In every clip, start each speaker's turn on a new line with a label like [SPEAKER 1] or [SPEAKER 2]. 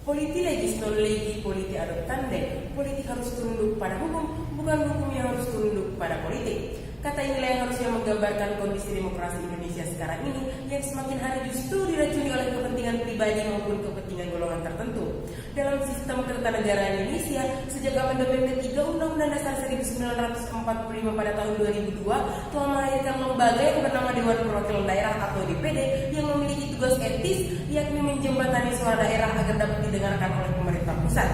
[SPEAKER 1] Politi legis non legi, politi adoptande. Politik harus tunduk pada hukum, bukan hukum yang harus tunduk pada politik. Kata inilah yang harusnya menggambarkan kondisi demokrasi Indonesia sekarang ini yang semakin hari justru diracuni oleh kepentingan pribadi maupun kepentingan golongan tertentu. Dalam sistem ketatanegaraan Indonesia, sejak amandemen ketiga Undang-Undang Dasar 1945 pada tahun 2002 telah melahirkan lembaga yang bernama Dewan Perwakilan Daerah atau DPD yang memiliki tugas etis yakni menjembatani suara daerah agar dapat didengarkan oleh pemerintah pusat.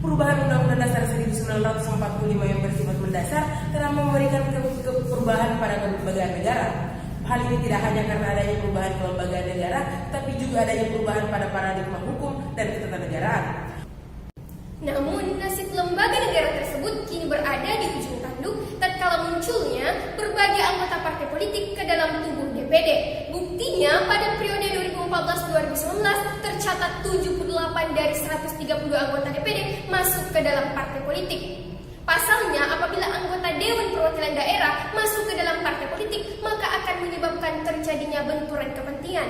[SPEAKER 1] Perubahan Undang-Undang Dasar 1945 yang bersifat mendasar telah memberikan perubahan pada kelembagaan negara. Hal ini tidak hanya karena adanya perubahan kelembagaan negara, tapi juga adanya perubahan pada paradigma hukum dan ketatanegaraan.
[SPEAKER 2] Namun, nasib lembaga negara tersebut kini berada di ujung tanduk tatkala munculnya berbagai anggota partai politik ke dalam tubuh DPD. Buktinya, pada periode 2014-2019 tercatat 78 dari 132 anggota DPD masuk ke dalam partai politik. Pasalnya, apabila anggota Dewan Perwakilan Daerah masuk ke dalam partai politik, maka akan menyebabkan terjadinya benturan kepentingan.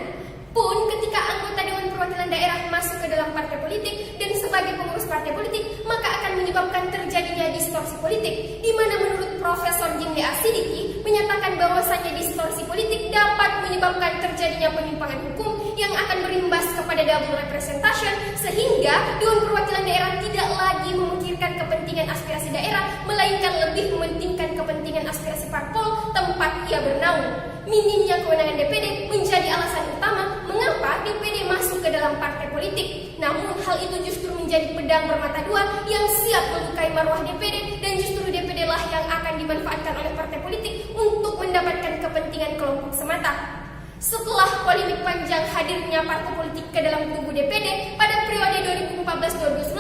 [SPEAKER 2] Pun ketika anggota Dewan Perwakilan Daerah masuk ke dalam partai politik dan sebagai pengurus partai politik, maka akan menyebabkan terjadinya distorsi politik, di mana menurut Profesor Jimli Asidiki menyatakan bahwasannya distorsi politik dapat menyebabkan terjadinya penyimpangan hukum yang akan berimbas kepada double representation, sehingga Dewan Perwakilan Daerah tidak lagi memikirkan kepentingan aspirasi daerah, melainkan lebih mementingkan kepentingan aspirasi parpol tempat ia bernaung. Minimnya kewenangan DPD menjadi alasan utama mengapa DPD masuk ke dalam partai politik. Namun hal itu justru menjadi pedang bermata dua yang siap melukai marwah DPD, dan justru DPD lah yang akan dimanfaatkan oleh partai politik untuk mendapatkan kepentingan kelompok semata. Setelah polemik panjang hadirnya partai politik ke dalam tubuh DPD pada periode 2014-2019,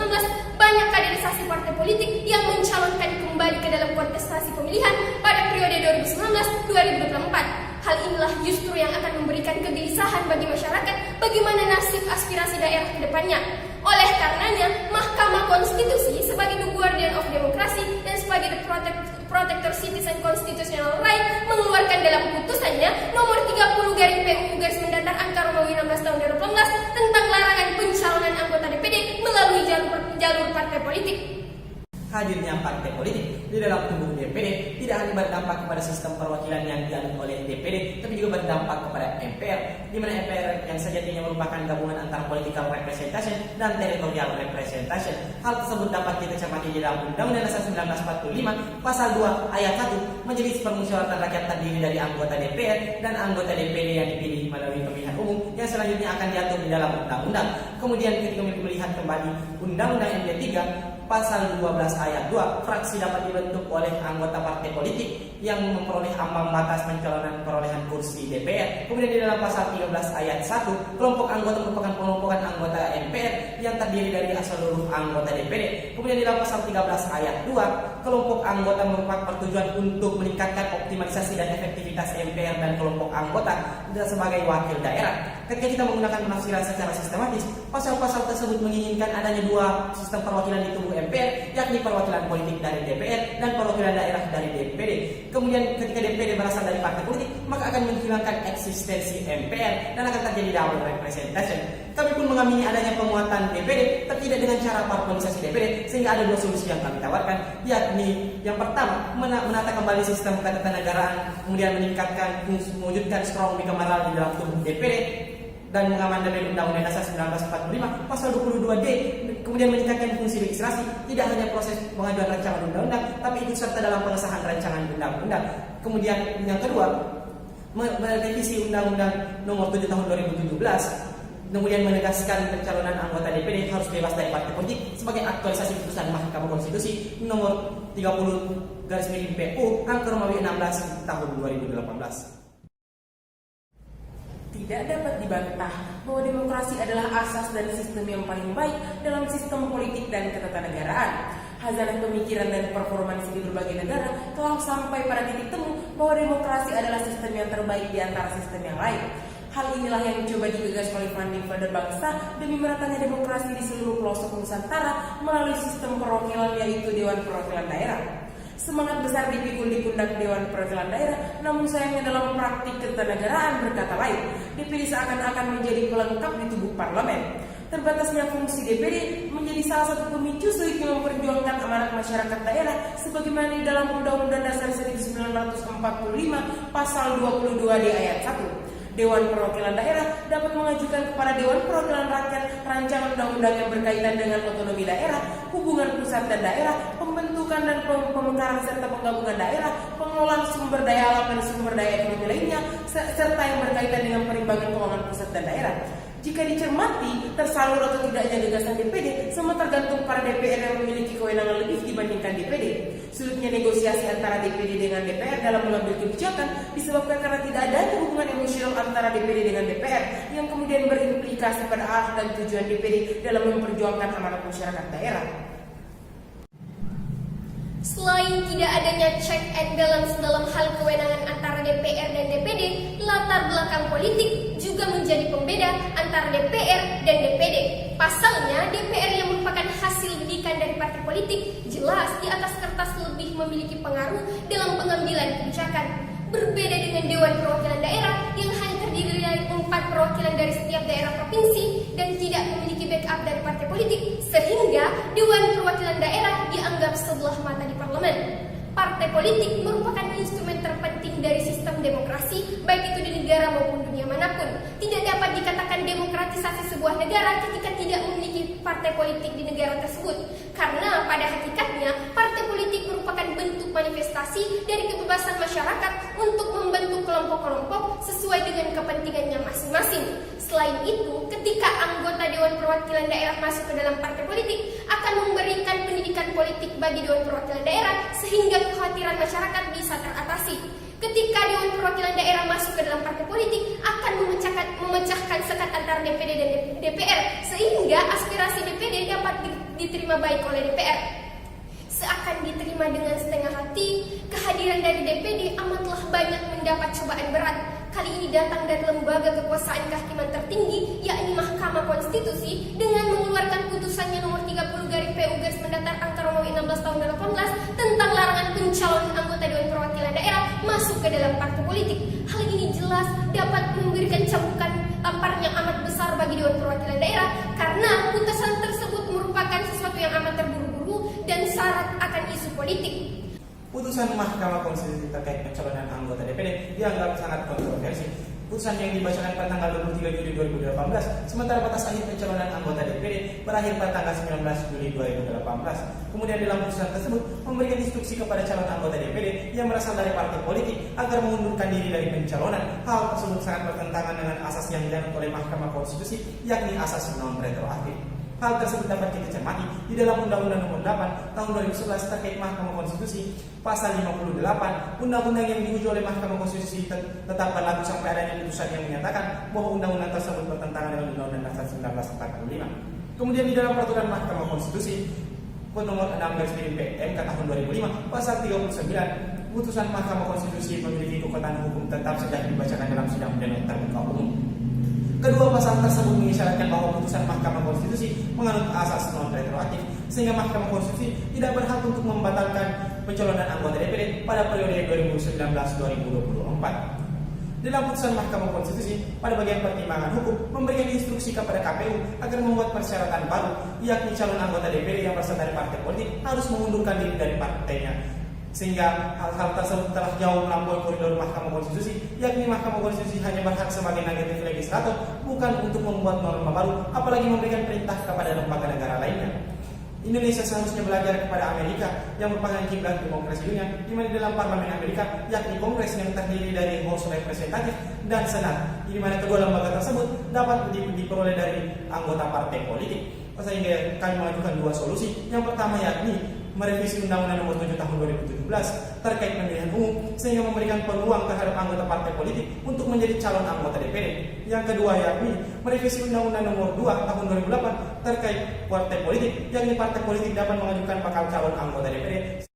[SPEAKER 2] banyak kaderisasi partai politik yang mencalonkan kembali ke dalam kontestasi pemilihan pada periode 2019-2024. Hal inilah justru yang akan memberikan kegelisahan bagi masyarakat bagaimana nasib aspirasi daerah ke depannya. Oleh karenanya, Mahkamah Konstitusi sebagai the guardian of demokrasi dan sebagai the protector citizen constitutional right mengeluarkan dalam putusannya nomor 30/PUU/Mendatar/Romawi 16 tahun 2018 tentang larangan pencalonan anggota DPD melalui jalur partai politik.
[SPEAKER 3] Hadirnya partai politik di dalam tubuh DPD tidak hanya berdampak kepada sistem perwakilan yang dianut oleh DPD, tapi juga berdampak kepada MPR, di mana MPR yang sejatinya merupakan gabungan antara political representation dan territorial representation. Hal tersebut dapat kita cermati di dalam Undang-Undang Dasar 1945 Pasal 2 Ayat 1, Majelis Permusyawaratan Rakyat terdiri dari anggota DPR dan anggota DPD yang dipilih melalui pemilihan umum yang selanjutnya akan diatur di dalam undang-undang. Kemudian ketika melihat kembali Undang-Undang MD 3 Pasal 12 ayat 2, fraksi dapat dibentuk oleh anggota partai politik yang memperoleh ambang batas pencalonan perolehan kursi DPR. Kemudian di dalam pasal 13 ayat 1, kelompok anggota merupakan kelompokan anggota MPR yang terdiri dari seluruh anggota DPD. Kemudian di dalam pasal 13 ayat 2, kelompok anggota merupakan pertujuan untuk meningkatkan optimalisasi dan efektivitas MPR dan kelompok anggota sebagai wakil daerah. Ketika kita menggunakan penafsiran secara sistematis, pasal-pasal tersebut menginginkan adanya dua sistem perwakilan di tubuh MPR, yakni perwakilan politik dari DPR dan perwakilan daerah dari DPD. Kemudian ketika DPD berasal dari partai politik, maka akan menghilangkan eksistensi MPR dan akan terjadi double representation. Kami pun mengamini adanya penguatan DPD, tapi tidak dengan cara parpolisasi DPD, sehingga ada dua solusi yang kami tawarkan, yakni yang pertama, menata kembali sistem ketatanegaraan, kemudian meningkatkan, mewujudkan strong bicameral di dalam tubuh DPD, dan mengamandemen Undang-Undang Dasar 1945 Pasal 22D, kemudian meningkatkan fungsi legislasi, tidak hanya proses pengajuan rancangan undang-undang, tapi ikut serta dalam pengesahan rancangan undang-undang. Kemudian yang kedua, merevisi Undang-Undang Nomor 7 Tahun 2017, kemudian menegaskan pencalonan anggota DPD harus bebas dari partai politik sebagai aktualisasi putusan Mahkamah Konstitusi Nomor 30/PU/Romawi 16 Tahun 2018.
[SPEAKER 1] Tidak dapat dibantah bahwa demokrasi adalah asas dan sistem yang paling baik dalam sistem politik dan ketatanegaraan. Hazanah pemikiran dan performansi di berbagai negara telah sampai pada titik temu bahwa demokrasi adalah sistem yang terbaik di antara sistem yang lain. Hal inilah yang coba digagas oleh founding father bangsa demi meratanya demokrasi di seluruh pelosok Nusantara melalui sistem perwakilan, yaitu Dewan Perwakilan Daerah. Semangat besar dipikul di pundak Dewan Perwakilan Daerah, namun sayangnya dalam praktik ketatanegaraan berkata lain, dipilih seakan-akan menjadi pelengkap di tubuh parlemen. Terbatasnya fungsi DPD menjadi salah satu pemicu sulitnya memperjuangkan amanat masyarakat daerah sebagaimana di dalam Undang-Undang Dasar 1945 Pasal 22D ayat 1. Dewan Perwakilan Daerah dapat mengajukan kepada Dewan Perwakilan Rakyat rancangan undang-undang yang berkaitan dengan otonomi daerah, hubungan pusat dan daerah, pembentukan dan pemekaran serta penggabungan daerah, pengelolaan sumber daya alam dan sumber daya ekonomi lainnya, serta yang berkaitan dengan perimbangan keuangan pusat dan daerah. Jika dicermati, tersalur atau tidaknya gagasan DPD semua tergantung pada DPR yang memiliki kewenangan lebih dibandingkan DPD. Sulitnya negosiasi antara DPD dengan DPR dalam mengambil kebijakan disebabkan karena tidak adanya hubungan emosional antara DPD dengan DPR yang kemudian berimplikasi pada arah dan tujuan DPD dalam memperjuangkan amanat masyarakat daerah.
[SPEAKER 2] Selain tidak adanya check and balance dalam hal kewenangan antara DPR dan DPD, latar belakang politik juga menjadi pembeda antara DPR dan DPD. Pasalnya, DPR yang merupakan hasil didikan dari partai politik jelas di atas kertas lebih memiliki pengaruh dalam pengambilan kebijakan. Berbeda dengan Dewan Perwakilan Daerah yang hanya terdiri dari 4 perwakilan dari setiap daerah provinsi dan tidak memiliki backup dari partai politik, sehingga Dewan Perwakilan Daerah dianggap sebelah mata di parlemen. Partai politik merupakan instrumen terpenting dari sistem demokrasi, baik itu di negara maupun dunia manapun. Tidak dapat dikatakan demokratisasi sebuah negara ketika tidak memiliki partai politik di negara tersebut. Karena pada hakikatnya, partai politik merupakan bentuk manifestasi dari kebebasan masyarakat untuk membentuk kelompok-kelompok sesuai dengan kepentingannya masing-masing. Selain itu, ketika anggota Dewan Perwakilan Daerah masuk ke dalam partai politik, akan memberikan pendidikan politik bagi Dewan Perwakilan Daerah sehingga kekhawatiran masyarakat bisa teratasi. Ketika Dewan Perwakilan Daerah masuk ke dalam partai politik, akan memecahkan sekat antara DPD dan DPR sehingga aspirasi DPD dapat diterima baik oleh DPR. Seakan diterima dengan setengah hati, kehadiran dari DPD amatlah banyak mendapat cobaan berat. Kali ini datang dari lembaga kekuasaan kehakiman tertinggi, yakni Mahkamah Konstitusi, dengan mengeluarkan putusannya nomor 30/PU mendatar angka Romawi 16 tahun 2018 tentang larangan pencalonan anggota Dewan Perwakilan Daerah masuk ke dalam partai politik. Hal ini jelas dapat memberikan cambukan tampar yang amat besar bagi Dewan Perwakilan Daerah karena putusan tersebut merupakan sesuatu yang amat terburu-buru dan syarat akan isu politik.
[SPEAKER 3] Putusan Mahkamah Konstitusi terkait pencalonan anggota DPD dianggap sangat kontroversi. Putusan yang dibacakan pada tanggal 23 Juli 2018, sementara batas akhir pencalonan anggota DPD berakhir pada tanggal 19 Juli 2018. Kemudian dalam putusan tersebut memberikan instruksi kepada calon anggota DPD yang berasal dari partai politik agar mengundurkan diri dari pencalonan. Hal tersebut sangat bertentangan dengan asas yang dianut oleh Mahkamah Konstitusi, yakni asas non retroaktif. Hal tersebut dapat kita cermati di dalam Undang-Undang Nomor 8 Tahun 2011 terkait Mahkamah Konstitusi, Pasal 58. Undang-undang yang diuji oleh Mahkamah Konstitusi tetap berlaku sampai adanya putusan yang menyatakan bahwa undang-undang tersebut bertentangan dengan Undang-Undang Dasar 1945. Kemudian di dalam Peraturan Mahkamah Konstitusi Nomor 6/PMK Tahun 2005, Pasal 39, putusan Mahkamah Konstitusi memiliki kekuatan hukum tetap sejak dibacakan dalam sidang pleno terbuka umum. Kedua pasal tersebut mengisyaratkan bahwa putusan Mahkamah Konstitusi menganut asas non retroaktif, sehingga Mahkamah Konstitusi tidak berhak untuk membatalkan pencalonan anggota DPD pada periode 2019-2024. Dalam putusan Mahkamah Konstitusi, pada bagian pertimbangan hukum memberikan instruksi kepada KPU agar membuat persyaratan baru, yakni calon anggota DPD yang berasal dari partai politik harus mengundurkan diri dari partainya. Sehingga hal-hal tersebut telah jauh melampaui koridor Mahkamah Konstitusi, yakni Mahkamah Konstitusi hanya berhak sebagai negatif legislator, bukan untuk membuat norma baru, apalagi memberikan perintah kepada lembaga negara lainnya. Indonesia seharusnya belajar kepada Amerika yang merupakan kiblat demokrasi dunia, di mana di dalam parlemen Amerika, yakni Kongres yang terdiri dari House Representative dan Senat, di mana kedua lembaga tersebut dapat diperoleh dari anggota partai politik. Sehingga kami mengajukan dua solusi. Yang pertama yakni merevisi Undang-Undang Nomor 7 Tahun 2017 terkait pemilihan umum sehingga memberikan peluang terhadap anggota partai politik untuk menjadi calon anggota DPD. Yang kedua yakni merevisi Undang-Undang Nomor 2 Tahun 2008 terkait partai politik, yakni partai politik dapat mengajukan bakal calon anggota DPD.